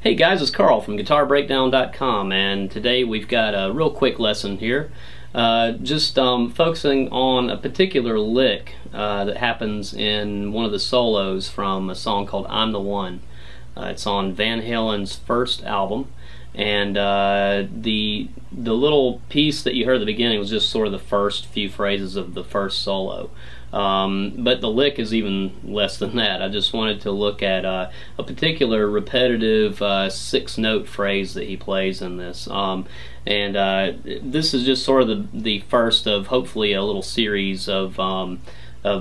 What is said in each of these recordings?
Hey guys, it's Carl from GuitarBreakdown.com, and today we've got a real quick lesson here. Just focusing on a particular lick that happens in one of the solos from a song called I'm the One. It's on Van Halen's first album, and the little piece that you heard at the beginning was just sort of the first few phrases of the first solo. But the lick is even less than that. I just wanted to look at a particular repetitive 6-note phrase that he plays in this. This is just sort of the first of hopefully a little series of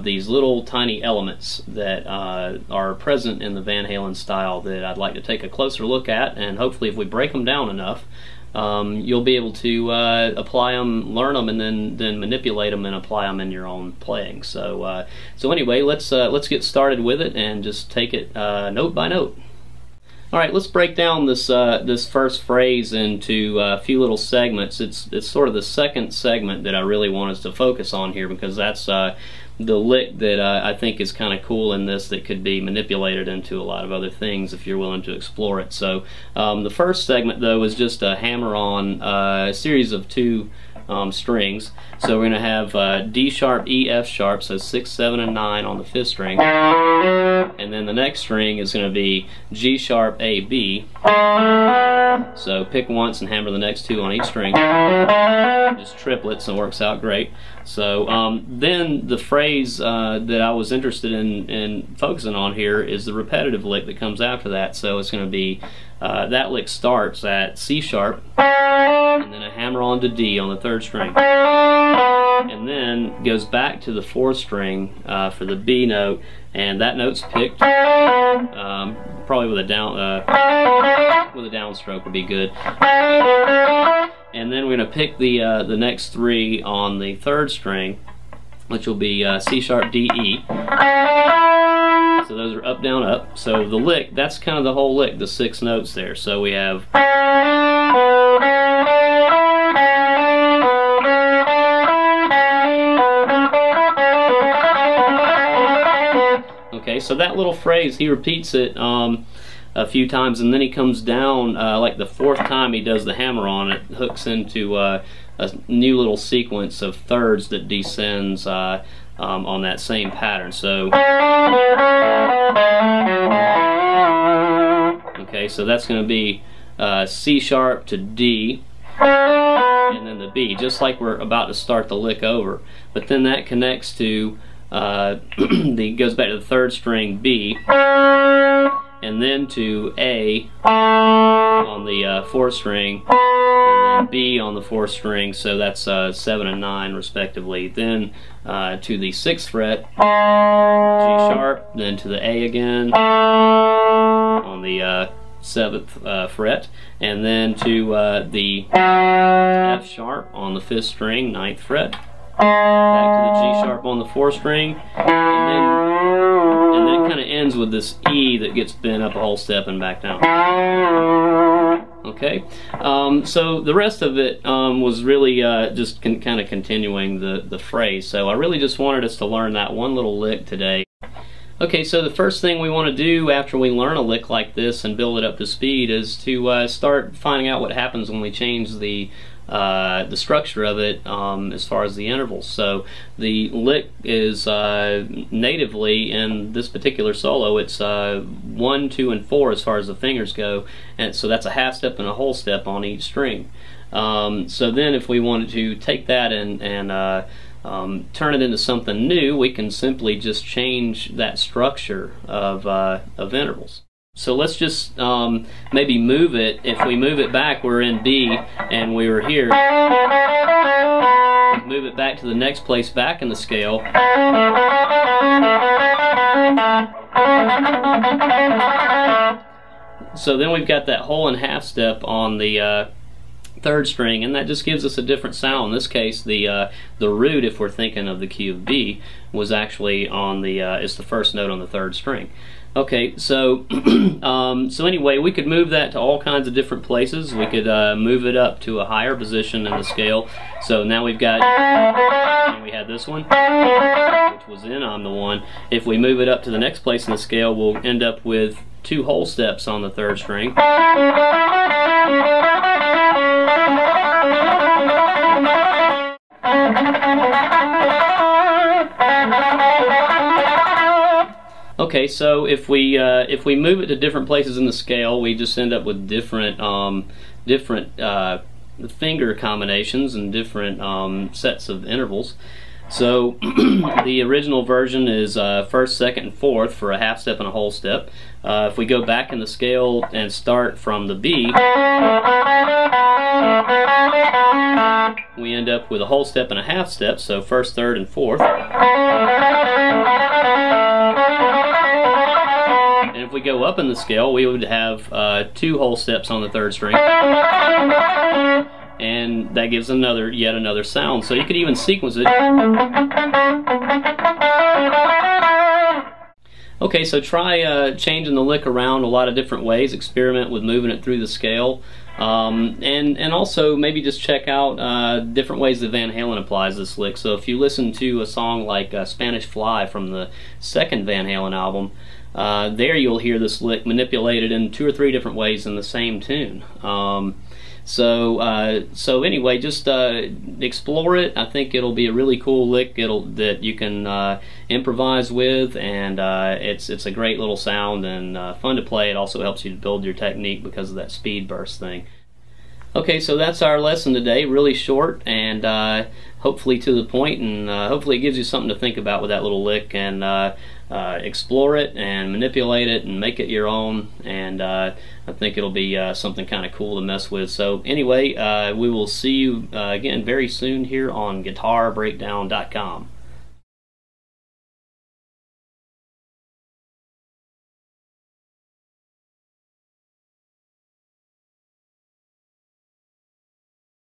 these little tiny elements that are present in the Van Halen style that I'd like to take a closer look at, and hopefully if we break them down enough, you'll be able to apply them, learn them, and then manipulate them and apply them in your own playing. So anyway, let's get started with it and just take it note by note. All right, let's break down this this first phrase into a few little segments. It's sort of the second segment that I really want us to focus on here, because that's the lick that I think is kind of cool in this, that could be manipulated into a lot of other things if you're willing to explore it. So the first segment, though, is just a hammer-on a series of 2 strings. So we're going to have D sharp, E, F sharp, so 6, 7, and 9 on the 5th string. And then the next string is going to be G sharp, A, B. So pick once and hammer the next 2 on each string. Just triplets, and it works out great. So then the phrase that I was interested in focusing on here is the repetitive lick that comes after that. So it's going to be that lick starts at C sharp, and then a hammer on to D on the 3rd string, and then goes back to the 4th string for the B note, and that note's picked probably with a downstroke would be good. And then we're going to pick the next 3 on the 3rd string, which will be C sharp, D, E. So those are up, down, up. So the lick, that's kind of the whole lick, the 6 notes there. So we have, okay, so that little phrase, he repeats it a few times, and then he comes down like the 4th time he does the hammer on it, hooks into a new little sequence of thirds that descends on that same pattern. So okay, so that's going to be C sharp to D, and then the B, just like we're about to start the lick over. But then that connects to goes back to the 3rd string, B, and then to A on the 4th string, and then B on the 4th string, so that's 7 and 9 respectively. Then to the 6th fret, G sharp, then to the A again on the 7th fret, and then to the F sharp on the 5th string, 9th fret, back to the G sharp on the 4th string, and then it kind of ends with this E that gets bent up a whole step and back down. Okay, so the rest of it was really just kind of continuing the phrase. So I really just wanted us to learn that one little lick today. Okay, so the first thing we want to do after we learn a lick like this and build it up to speed is to start finding out what happens when we change the structure of it as far as the intervals. So the lick is natively in this particular solo, it's 1, 2, and 4 as far as the fingers go, and so that's a half step and a whole step on each string. So then if we wanted to take that and turn it into something new, we can simply just change that structure of intervals. So let's just maybe move it. If we move it back, we're in B and we were here. Move it back to the next place back in the scale. So then we've got that whole and half step on the third string, and that just gives us a different sound. In this case, the root, if we're thinking of the key of B, was actually on the is the first note on the third string. Okay, so so anyway, we could move that to all kinds of different places. We could move it up to a higher position in the scale. So now we've got, and we had this one, which was in on the one. If we move it up to the next place in the scale, we'll end up with 2 whole steps on the third string. Okay, so if we move it to different places in the scale, we just end up with different finger combinations and different sets of intervals. So the original version is first, second, and fourth for a half step and a whole step. If we go back in the scale and start from the B, we end up with a whole step and a half step, so first, third, and fourth. And if we go up in the scale, we would have 2 whole steps on the third string, and that gives yet another sound. So you could even sequence it. Okay, so try changing the lick around a lot of different ways. Experiment with moving it through the scale, and also maybe just check out different ways that Van Halen applies this lick. So if you listen to a song like Spanish Fly from the second Van Halen album, there you'll hear this lick manipulated in 2 or 3 different ways in the same tune. So anyway, just explore it. I think it'll be a really cool lick that you can improvise with, and it's a great little sound and fun to play. It also helps you to build your technique because of that speed burst thing. Okay, so that's our lesson today. Really short and hopefully to the point, and hopefully it gives you something to think about with that little lick, and explore it and manipulate it and make it your own, and I think it'll be something kind of cool to mess with. So anyway, we will see you again very soon here on GuitarBreakdown.com.